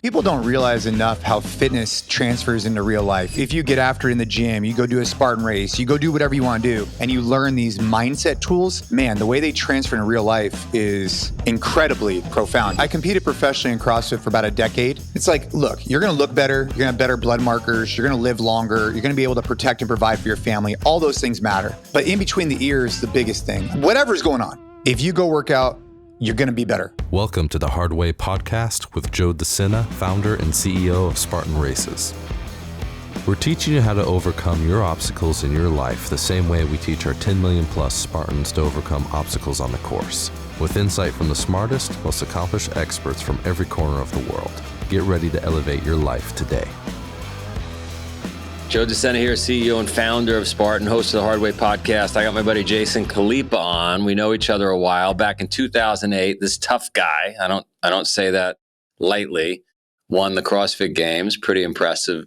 People don't realize enough how fitness transfers into real life. If you get after it in the gym, you go do a Spartan race, you go do whatever you want to do, and you learn these mindset tools, man, the way they transfer into real life is incredibly profound. I competed professionally in CrossFit for about a decade. It's like, look, you're going to look better, you're going to have better blood markers, you're going to live longer, you're going to be able to protect and provide for your family. All those things matter. But in between the ears, the biggest thing, whatever's going on, if you go work out, you're going to be better. Welcome to the Hard Way podcast with Sena, founder and CEO of Spartan Races. We're teaching you how to overcome your obstacles in your life the same way we teach our 10 million plus Spartans to overcome obstacles on the course, with insight from the smartest, most accomplished experts from every corner of the world. Get ready to elevate your life today. Joe Sena here, CEO and founder of Spartan, host of the Hard Way podcast. I got my buddy Jason Khalipa on. We know each other a while. Back in 2008, this tough guy, I don't say that lightly, won the CrossFit Games. Pretty impressive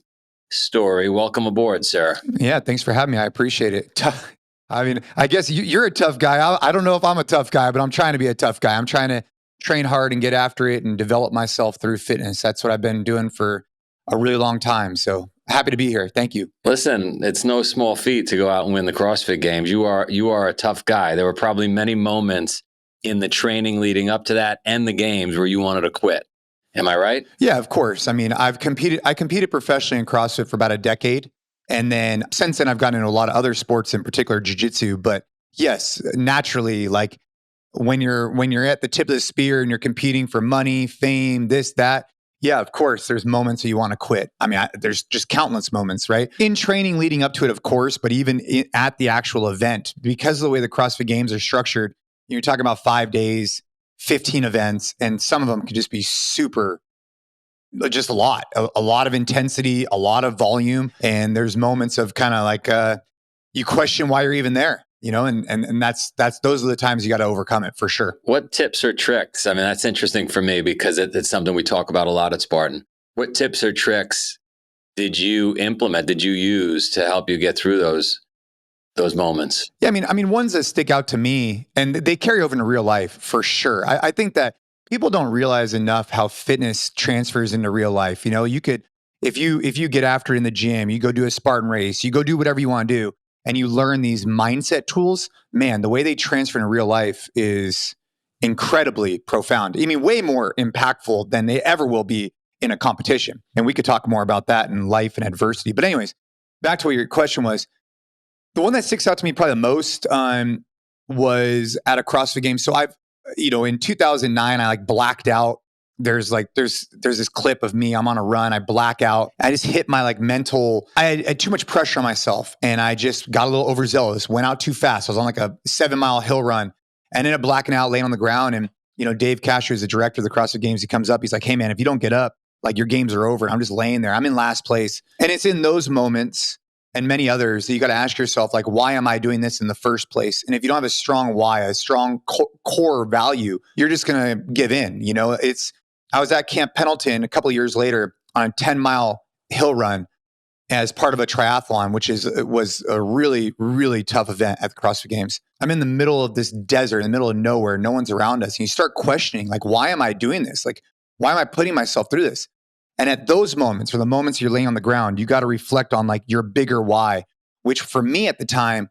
story. Welcome aboard, sir. Yeah, thanks for having me. I appreciate it. I mean, I guess you're a tough guy. I don't know if I'm a tough guy, but I'm trying to be a tough guy. I'm trying to train hard and get after it and develop myself through fitness. That's what I've been doing for a really long time. So happy to be here. Thank you. Listen, it's no small feat to go out and win the CrossFit Games. You are a tough guy. There were probably many moments in the training leading up to that and the games where you wanted to quit. Am I right? Yeah, of course. I mean, I competed professionally in CrossFit for about a decade. And then since then, I've gotten into a lot of other sports, in particular jiu-jitsu. But yes, naturally, like when you're at the tip of the spear and you're competing for money, fame, this, that, yeah, of course, there's moments that you want to quit. I mean, there's just countless moments, right? In training leading up to it, of course, but even at the actual event, because of the way the CrossFit Games are structured, you're talking about 5 days, 15 events, and some of them could just be super, just a lot of intensity, a lot of volume. And there's moments of kind of like, you question why you're even there. You know, and that's those are the times you got to overcome it for sure. What tips or tricks? I mean, that's interesting for me because it's something we talk about a lot at Spartan. What tips or tricks did you implement? Did you use to help you get through those moments? Yeah, I mean, ones that stick out to me, and they carry over into real life for sure. I think that people don't realize enough how fitness transfers into real life. You know, you could if you get after it in the gym, you go do a Spartan race, you go do whatever you want to do, and you learn these mindset tools, man, the way they transfer in real life is incredibly profound. I mean, way more impactful than they ever will be in a competition. And we could talk more about that in life and adversity. But anyways, back to what your question was. The one that sticks out to me probably the most was at a CrossFit game. So in 2009, I blacked out. There's this clip of me. I'm on a run. I black out. I just hit my mental. I had too much pressure on myself, and I just got a little overzealous. Went out too fast. I was on a 7-mile hill run, and ended up blacking out, laying on the ground. And Dave Casher is the director of the CrossFit Games. He comes up. He's like, "Hey man, if you don't get up, your games are over." And I'm just laying there. I'm in last place, and it's in those moments and many others that you got to ask yourself, why am I doing this in the first place? And if you don't have a strong why, a strong core value, you're just gonna give in. I was at Camp Pendleton a couple of years later on a 10-mile hill run as part of a triathlon, was a really, really tough event at the CrossFit Games. I'm in the middle of this desert, in the middle of nowhere, no one's around us. And you start questioning, why am I doing this? Why am I putting myself through this? And at those moments, or the moments you're laying on the ground, you got to reflect on your bigger why, which for me at the time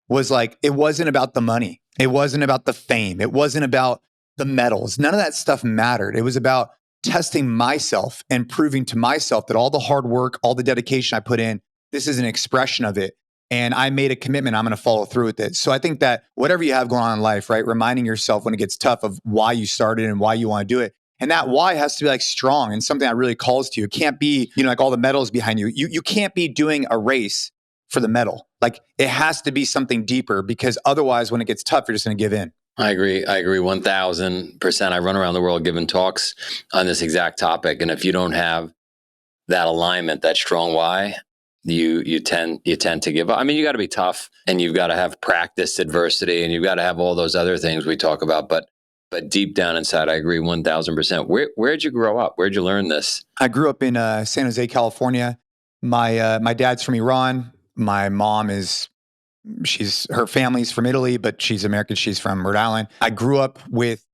was it wasn't about the money. It wasn't about the fame. It wasn't about the medals. None of that stuff mattered. It was about testing myself and proving to myself that all the hard work, all the dedication I put in, this is an expression of it. And I made a commitment. I'm going to follow through with it. So I think that whatever you have going on in life, right, reminding yourself when it gets tough of why you started and why you want to do it. And that why has to be strong and something that really calls to you. It can't be, all the medals behind you. You can't be doing a race for the medal. It has to be something deeper, because otherwise when it gets tough, you're just going to give in. I agree 1000%. I run around the world giving talks on this exact topic. And if you don't have that alignment, that strong why, you tend to give up. I mean, you got to be tough, and you've got to have practiced adversity, and you've got to have all those other things we talk about. But deep down inside, I agree 1000%. Where'd you grow up? Where'd you learn this? I grew up in San Jose, California. My dad's from Iran. My mom her family's from Italy, but she's American. She's from Rhode Island. I grew up with,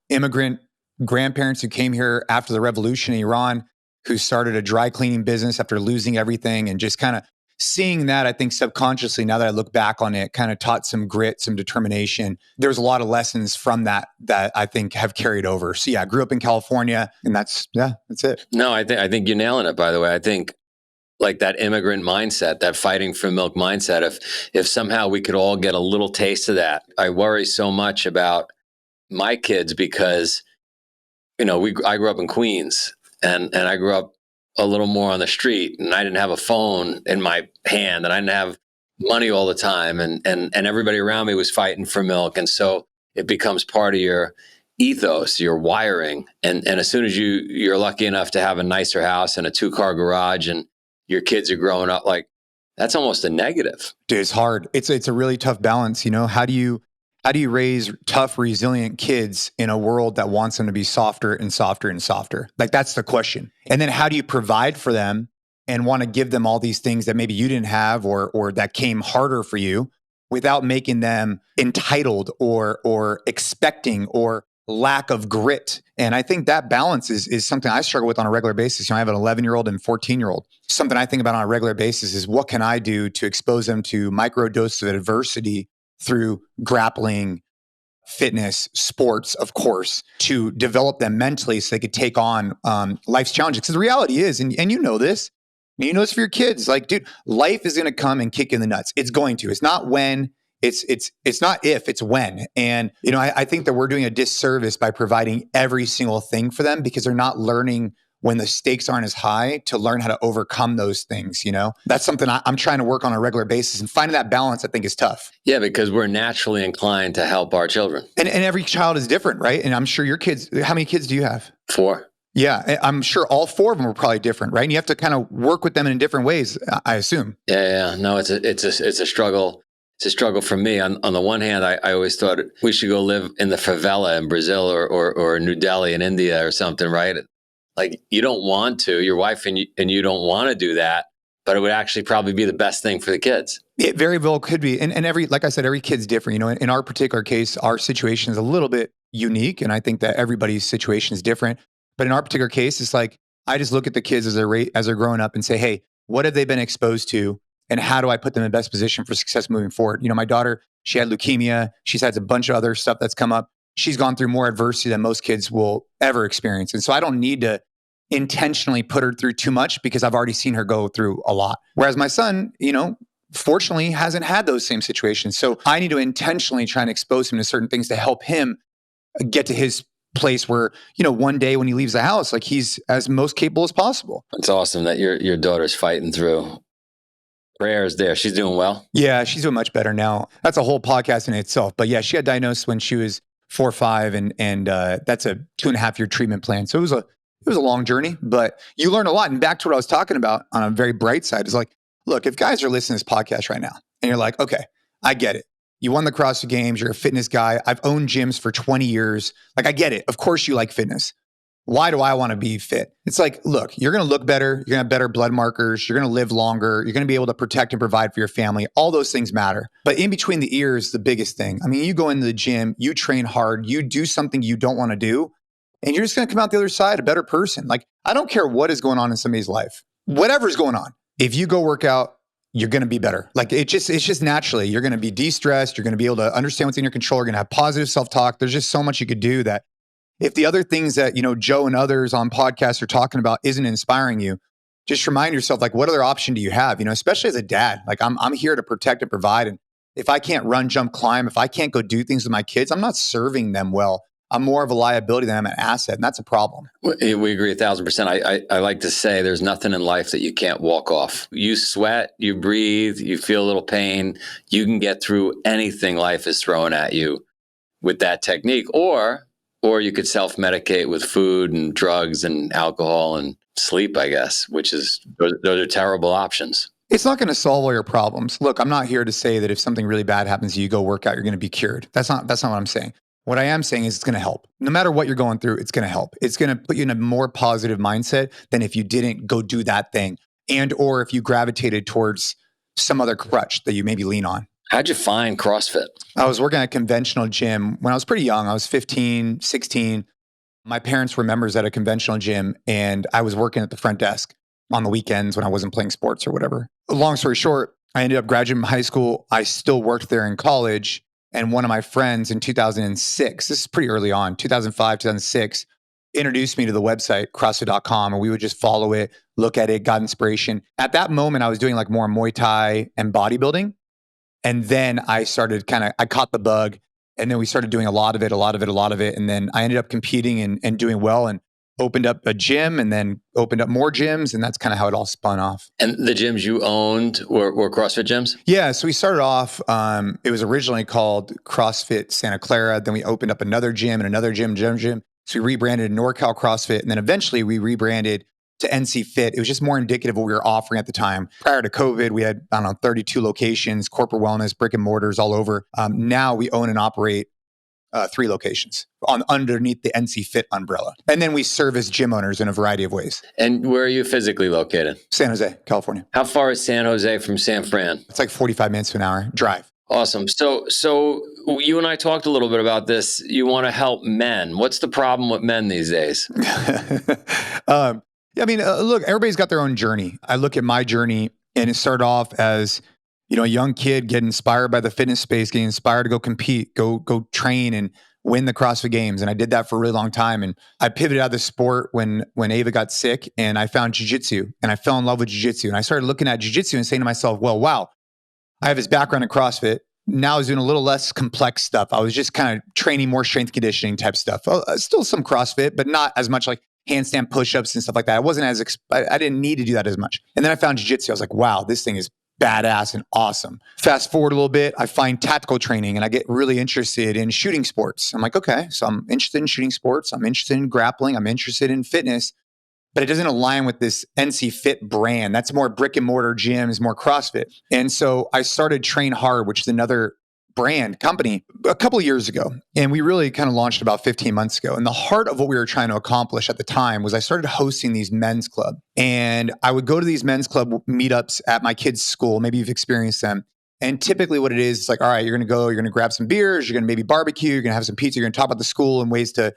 immigrant grandparents who came here after the revolution in Iran, who started a dry cleaning business after losing everything, and just kind of seeing that, I think subconsciously, now that I look back on it, kind of taught some grit, some determination. There's a lot of lessons from that I think have carried over. So yeah, I grew up in California, and that's it. No, I think you're nailing it, by the way. I think like that immigrant mindset, that fighting for milk mindset, if somehow we could all get a little taste of that. I worry so much about my kids because, I grew up in Queens, and I grew up a little more on the street, and I didn't have a phone in my hand, and I didn't have money all the time, and everybody around me was fighting for milk. And so it becomes part of your ethos, your wiring. And as soon as you're lucky enough to have a nicer house and a 2-car garage, and your kids are growing up, like, that's almost a negative. Dude, it's hard. It's a really tough balance. How do you raise tough, resilient kids in a world that wants them to be softer and softer and softer? Like, that's the question. And then how do you provide for them and want to give them all these things that maybe you didn't have or that came harder for you without making them entitled or expecting or lack of grit? And I think that balance is something I struggle with on a regular basis. I have an 11-year-old and 14-year-old. Something I think about on a regular basis is, what can I do to expose them to micro doses of adversity through grappling, fitness, sports, of course, to develop them mentally so they could take on life's challenges. Because the reality is, and you know this, this for your kids, like, dude, life is going to come and kick in the nuts. It's going to. It's not when, it's not if, it's when. And, I think that we're doing a disservice by providing every single thing for them, because they're not learning when the stakes aren't as high to learn how to overcome those things. That's something I'm trying to work on a regular basis, and finding that balance, I think, is tough. Yeah, because we're naturally inclined to help our children. And every child is different, right? And I'm sure your kids, how many kids do you have? 4. Yeah, I'm sure all 4 of them are probably different, right? And you have to kind of work with them in different ways, I assume. Yeah. No, it's a struggle. It's a struggle for me. On the one hand, I always thought we should go live in the favela in Brazil or New Delhi in India or something, right? Like, you don't want to, your wife and you don't want to do that, but it would actually probably be the best thing for the kids. It very well could be. And like I said, every kid's different. In our particular case, our situation is a little bit unique. And I think that everybody's situation is different. But in our particular case, it's like, I just look at the kids as they're growing up and say, hey, what have they been exposed to? And how do I put them in the best position for success moving forward? My daughter, she had leukemia. She's had a bunch of other stuff that's come up. She's gone through more adversity than most kids will ever experience. And so I don't need to intentionally put her through too much, because I've already seen her go through a lot. Whereas my son, fortunately hasn't had those same situations. So I need to intentionally try and expose him to certain things to help him get to his place where, one day when he leaves the house, like, he's as most capable as possible. It's awesome that your daughter's fighting through. Prayers there. She's doing well. Yeah, she's doing much better now. That's a whole podcast in itself. But yeah, she got diagnosed when she was 4 or 5, and that's a 2.5-year treatment plan. So it was a long journey, but you learn a lot. And back to what I was talking about on a very bright side is, like, look, if guys are listening to this podcast right now and you're like, okay, I get it. You won the CrossFit Games. You're a fitness guy. I've owned gyms for 20 years. Like, I get it. Of course you like fitness. Why do I want to be fit? It's like, look, you're going to look better. You're going to have better blood markers. You're going to live longer. You're going to be able to protect and provide for your family. All those things matter. But in between the ears, the biggest thing. I mean, you go into the gym, you train hard, you do something you don't want to do, and you're just going to come out the other side a better person. Like, I don't care what is going on in somebody's life. Whatever's going on. If you go work out, you're going to be better. Like, it's just naturally, you're going to be de-stressed. You're going to be able to understand what's in your control. You're going to have positive self-talk. There's just so much you could do that if the other things that, Joe and others on podcasts are talking about isn't inspiring you, just remind yourself, like, what other option do you have? Especially as a dad, like, I'm here to protect and provide. And if I can't run, jump, climb, if I can't go do things with my kids, I'm not serving them well. I'm more of a liability than I'm an asset. And that's a problem. We agree 1,000%. I like to say there's nothing in life that you can't walk off. You sweat, you breathe, you feel a little pain. You can get through anything life is throwing at you with that technique. Or you could self-medicate with food and drugs and alcohol and sleep, I guess, which is, those are terrible options. It's not going to solve all your problems. Look, I'm not here to say that if something really bad happens to you, go work out, you're going to be cured. That's not what I'm saying. What I am saying is it's going to help. No matter what you're going through, it's going to help. It's going to put you in a more positive mindset than if you didn't go do that thing, and or if you gravitated towards some other crutch that you maybe lean on. How'd you find CrossFit? I was working at a conventional gym when I was pretty young. I was 15, 16. My parents were members at a conventional gym, and I was working at the front desk on the weekends when I wasn't playing sports or whatever. Long story short, I ended up graduating from high school. I still worked there in college. And one of my friends in 2006, this is pretty early on, 2005, 2006, introduced me to the website, CrossFit.com, and we would just follow it, look at it, got inspiration. At that moment, I was doing like more Muay Thai and bodybuilding. And then I started I caught the bug. And then we started doing a lot of it. And then I ended up competing and doing well and opened up a gym and then opened up more gyms. And that's kind of how it all spun off. And the gyms you owned were CrossFit gyms? Yeah. So we started off, it was originally called CrossFit Santa Clara. Then we opened up another gym and another gym. So we rebranded NorCal CrossFit. And then eventually we rebranded to NC Fit. It was just more indicative of what we were offering at the time. Prior to COVID, we had, 32 locations, corporate wellness, brick and mortars all over. Now we own and operate 3 locations underneath the NC Fit umbrella. And then we service gym owners in a variety of ways. And where are you physically located? San Jose, California. How far is San Jose from San Fran? It's like 45 minutes to an hour drive. Awesome. So you and I talked a little bit about this. You want to help men. What's the problem with men these days? Yeah, I mean, look, everybody's got their own journey. I look at my journey, and it started off as, a young kid getting inspired by the fitness space, getting inspired to go compete, go train and win the CrossFit Games. And I did that for a really long time. And I pivoted out of the sport when Ava got sick, and I found jiu-jitsu, and I fell in love with jiu-jitsu. And I started looking at jiu-jitsu and saying to myself, well, wow, I have this background in CrossFit. Now I was doing a little less complex stuff. I was just kind of training more strength conditioning type stuff. Still some CrossFit, but not as much like handstand push-ups and stuff like that. I wasn't I didn't need to do that as much. And then I found jiu-jitsu. I was like, wow, this thing is badass and awesome. Fast forward a little bit, I find tactical training and I get really interested in shooting sports. I'm like, okay, so I'm interested in shooting sports. I'm interested in grappling. I'm interested in fitness, but it doesn't align with this NC Fit brand. That's more brick and mortar gyms, more CrossFit. And so I started Train Hard, which is another brand company, a couple of years ago. And we really kind of launched about 15 months ago. And the heart of what we were trying to accomplish at the time was I started hosting these men's club. And I would go to these men's club meetups at my kids' school. Maybe you've experienced them. And typically what it is, like, all right, you're going to grab some beers, you're going to maybe barbecue, you're going to have some pizza, you're going to talk about the school and ways to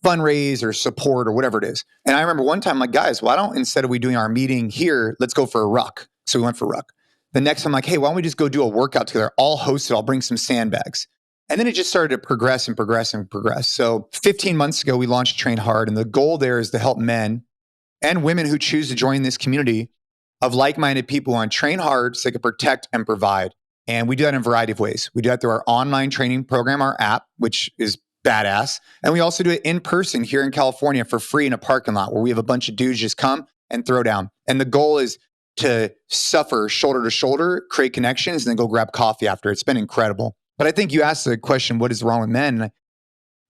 fundraise or support or whatever it is. And I remember one time, like, guys, why don't, instead of we doing our meeting here, let's go for a ruck. So we went for a ruck. The next time, I'm like, hey, why don't we just go do a workout together? I'll host it. I'll bring some sandbags. And then it just started to progress and progress and progress. So 15 months ago, we launched Train Hard. And the goal there is to help men and women who choose to join this community of like-minded people who want to train hard so they can protect and provide. And we do that in a variety of ways. We do that through our online training program, our app, which is badass. And we also do it in person here in California for free in a parking lot where we have a bunch of dudes just come and throw down. And the goal is to suffer shoulder to shoulder, create connections, and then go grab coffee after. It's been incredible. But I think you asked the question, what is wrong with men?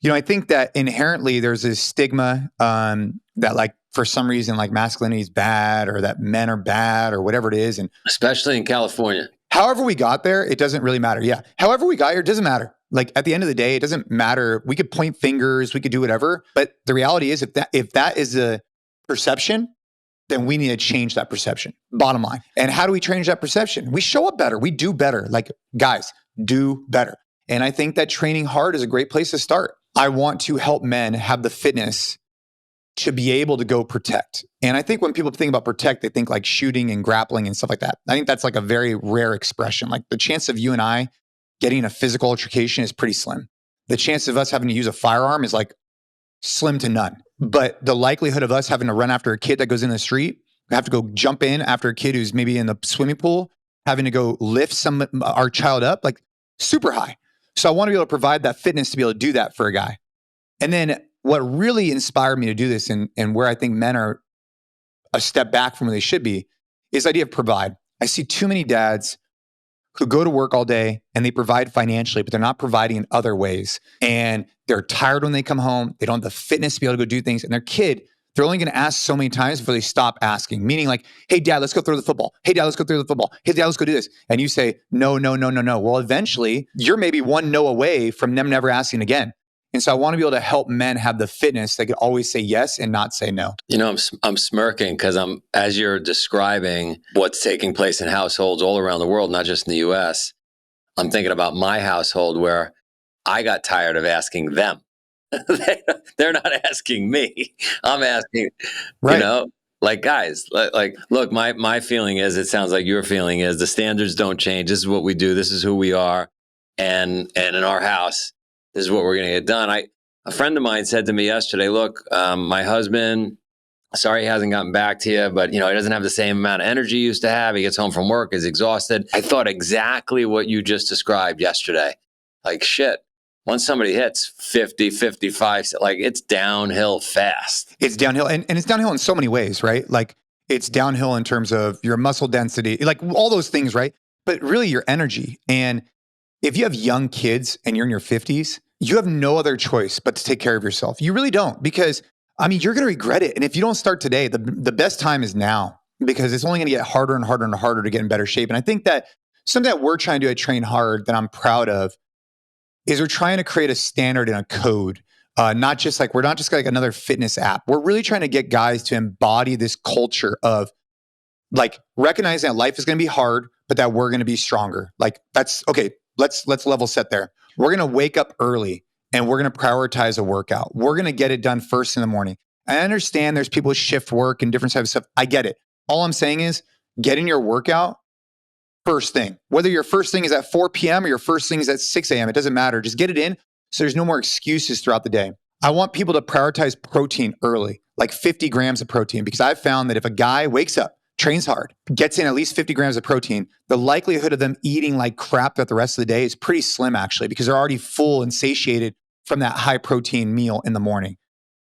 I think that inherently there's this stigma that, like, for some reason, like, masculinity is bad or that men are bad or whatever it is. And especially in California. However we got there, it doesn't really matter. Yeah. However we got here, it doesn't matter. Like, at the end of the day, it doesn't matter. We could point fingers, we could do whatever. But the reality is, if that is a perception, then we need to change that perception. Bottom line. And how do we change that perception? We show up better. We do better. Like, guys, do better. And I think that training hard is a great place to start. I want to help men have the fitness to be able to go protect. And I think when people think about protect, they think like shooting and grappling and stuff like that. I think that's like a very rare expression. Like, the chance of you and I getting a physical altercation is pretty slim. The chance of us having to use a firearm is like slim to none. But the likelihood of us having to run after a kid that goes in the street, have to go jump in after a kid who's maybe in the swimming pool, having to go lift our child up, like, super high. So I want to be able to provide that fitness to be able to do that for a guy. And then what really inspired me to do this, and where I think men are a step back from where they should be, is the idea of provide. I see too many dads who go to work all day and they provide financially, but they're not providing in other ways. And they're tired when they come home. They don't have the fitness to be able to go do things. And their kid, they're only going to ask so many times before they stop asking. Meaning, like, hey, dad, let's go throw the football. Hey, dad, let's go throw the football. Hey, dad, let's go do this. And you say, no, no, no, no, no. Well, eventually, you're maybe one no away from them never asking again. And so I want to be able to help men have the fitness that could always say yes and not say no. I'm smirking because as you're describing what's taking place in households all around the world, not just in the US, I'm thinking about my household where I got tired of asking them. They're not asking me. I'm asking, you Right. know, like guys, look, my feeling is, it sounds like your feeling is, the standards don't change. This is what we do. This is who we are. And in our house, this is what we're going to get done. A friend of mine said to me yesterday, look, my husband, sorry he hasn't gotten back to you, but he doesn't have the same amount of energy he used to have. He gets home from work, is exhausted. I thought exactly what you just described yesterday. Like, shit, once somebody hits 50, 55, like, it's downhill fast. It's downhill. And it's downhill in so many ways, right? Like, it's downhill in terms of your muscle density, like all those things, right? But really your energy. And if you have young kids and you're in your 50s, you have no other choice but to take care of yourself. You really don't, because you're going to regret it. And if you don't start today, the best time is now, because it's only going to get harder and harder and harder to get in better shape. And I think that something that we're trying to do at Train Hard that I'm proud of is we're trying to create a standard and a code. We're not just like another fitness app. We're really trying to get guys to embody this culture of like recognizing that life is going to be hard, but that we're going to be stronger. Like, that's okay. Let's level set there. We're going to wake up early and we're going to prioritize a workout. We're going to get it done first in the morning. I understand there's people with shift work and different types of stuff. I get it. All I'm saying is get in your workout first thing. Whether your first thing is at 4 p.m. or your first thing is at 6 a.m., it doesn't matter. Just get it in so there's no more excuses throughout the day. I want people to prioritize protein early, like 50 grams of protein, because I've found that if a guy wakes up, trains hard, gets in at least 50 grams of protein, the likelihood of them eating like crap throughout the rest of the day is pretty slim, actually, because they're already full and satiated from that high protein meal in the morning.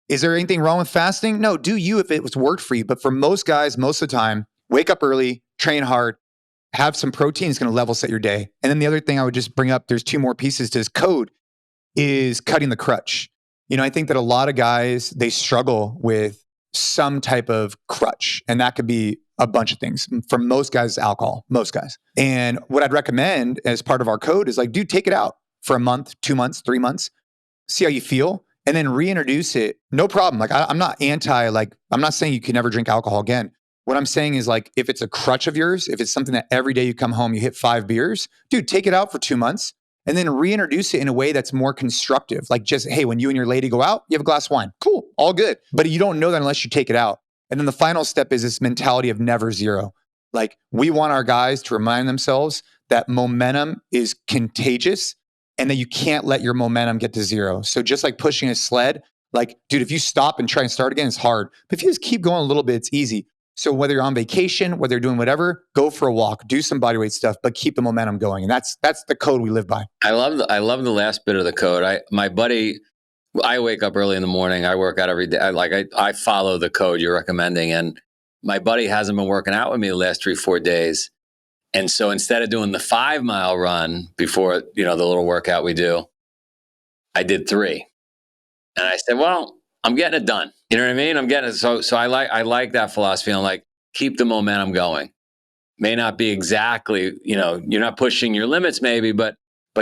Is there anything wrong with fasting? No, do you if it was worked for you. But for most guys, most of the time, wake up early, train hard, have some protein is going to level set your day. And then the other thing I would just bring up, there's two more pieces to this code, is cutting the crutch. I think that a lot of guys, they struggle with some type of crutch, and that could be a bunch of things. For most guys, alcohol, most guys. And what I'd recommend as part of our code is like, dude, take it out for a month, 2 months, 3 months, see how you feel, and then reintroduce it. No problem. Like, I'm not I'm not saying you can never drink alcohol again. What I'm saying is, like, if it's a crutch of yours, if it's something that every day you come home, you hit 5 beers, dude, take it out for 2 months and then reintroduce it in a way that's more constructive. Like, just, hey, when you and your lady go out, you have a glass of wine. Cool, all good. But you don't know that unless you take it out. And then the final step is this mentality of never zero. Like, we want our guys to remind themselves that momentum is contagious and that you can't let your momentum get to zero. So just like pushing a sled, like, dude, if you stop and try and start again, it's hard. But if you just keep going a little bit, it's easy. So whether you're on vacation, whether you're doing whatever, go for a walk, do some bodyweight stuff, but keep the momentum going. And that's the code we live by. I love the last bit of the code. My buddy, I wake up early in the morning. I work out every day. I follow the code you're recommending. And my buddy hasn't been working out with me the last 3-4 days. And so instead of doing the 5-mile run before, the little workout we do, I did 3. And I said, well, I'm getting it done. You know what I mean? I'm getting it. So I like that philosophy. I'm like, keep the momentum going. May not be exactly, you're not pushing your limits maybe, but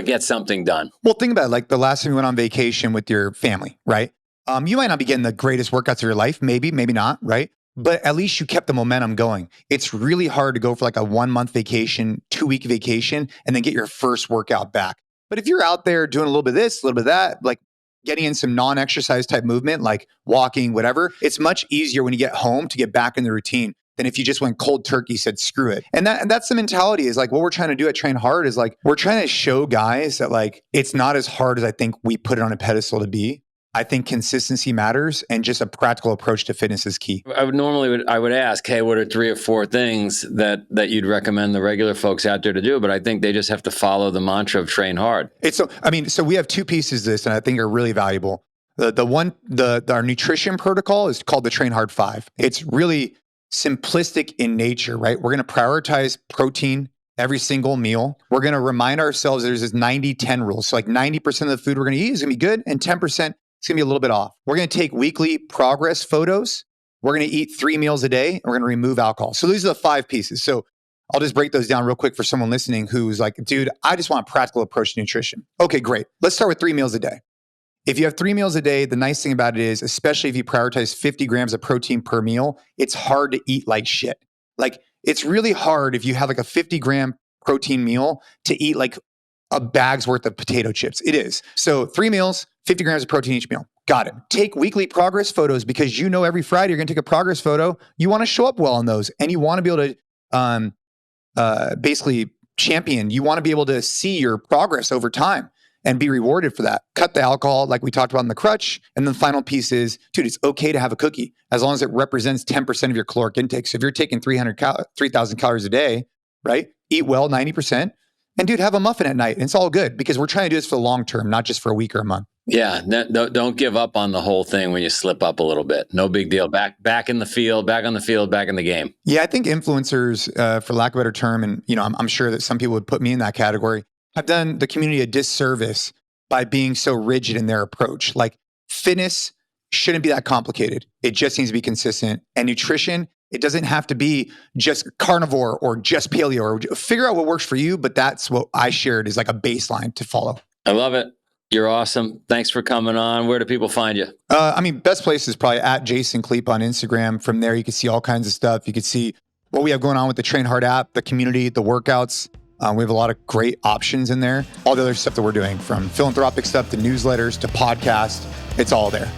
get something done. Well, think about it. Like the last time you went on vacation with your family, right? You might not be getting the greatest workouts of your life, maybe not, right? But at least you kept the momentum going. It's really hard to go for like a 1-month vacation, 2-week vacation, and then get your first workout back. But if you're out there doing a little bit of this, a little bit of that, like getting in some non-exercise type movement, like walking, whatever, it's much easier when you get home to get back in the routine than if you just went cold turkey, said screw it. And that's the mentality, is like what we're trying to do at Train Hard is like, we're trying to show guys that like, it's not as hard as I think we put it on a pedestal to be. I think consistency matters, and just a practical approach to fitness is key. I would ask, hey, what are 3 or 4 things that you'd recommend the regular folks out there to do? But I think they just have to follow the mantra of train hard. So we have 2 pieces to this, and I think are really valuable. Our nutrition protocol is called the Train Hard 5. It's really simplistic in nature, right? We're going to prioritize protein every single meal. We're going to remind ourselves there's this 90-10 rule. So like 90% of the food we're going to eat is going to be good, and 10% it's going to be a little bit off. We're going to take weekly progress photos. We're going to eat 3 meals a day, and we're going to remove alcohol. So these are the 5 pieces. So I'll just break those down real quick for someone listening who's like, dude, I just want a practical approach to nutrition. Okay, great. Let's start with 3 meals a day. If you have 3 meals a day, the nice thing about it is, especially if you prioritize 50 grams of protein per meal, it's hard to eat like shit. Like, it's really hard if you have like a 50-gram protein meal to eat like a bag's worth of potato chips. It is. So 3 meals, 50 grams of protein each meal. Got it. Take weekly progress photos because you know every Friday you're going to take a progress photo. You want to show up well on those, and you want to be able to basically champion. You want to be able to see your progress over time and be rewarded for that. Cut the alcohol like we talked about in the crutch. And the final piece is, dude, it's okay to have a cookie as long as it represents 10% of your caloric intake. So if you're taking 3,000 calories a day, right? Eat well, 90%. And dude, have a muffin at night. And it's all good because we're trying to do this for the long term, not just for a week or a month. Yeah, don't give up on the whole thing when you slip up a little bit. No big deal. Back in the field, back on the field, back in the game. Yeah, I think influencers, for lack of a better term, and I'm sure that some people would put me in that category, have done the community a disservice by being so rigid in their approach. Like fitness shouldn't be that complicated. It just needs to be consistent. And nutrition, it doesn't have to be just carnivore or just paleo, or figure out what works for you. But that's what I shared is like a baseline to follow. I love it. You're awesome. Thanks for coming on. Where do people find you? Best place is probably at Jason Khalipa on Instagram. From there, you can see all kinds of stuff. You can see what we have going on with the Train Hard app, the community, the workouts. We have a lot of great options in there. All the other stuff that we're doing, from philanthropic stuff to newsletters to podcasts, it's all there.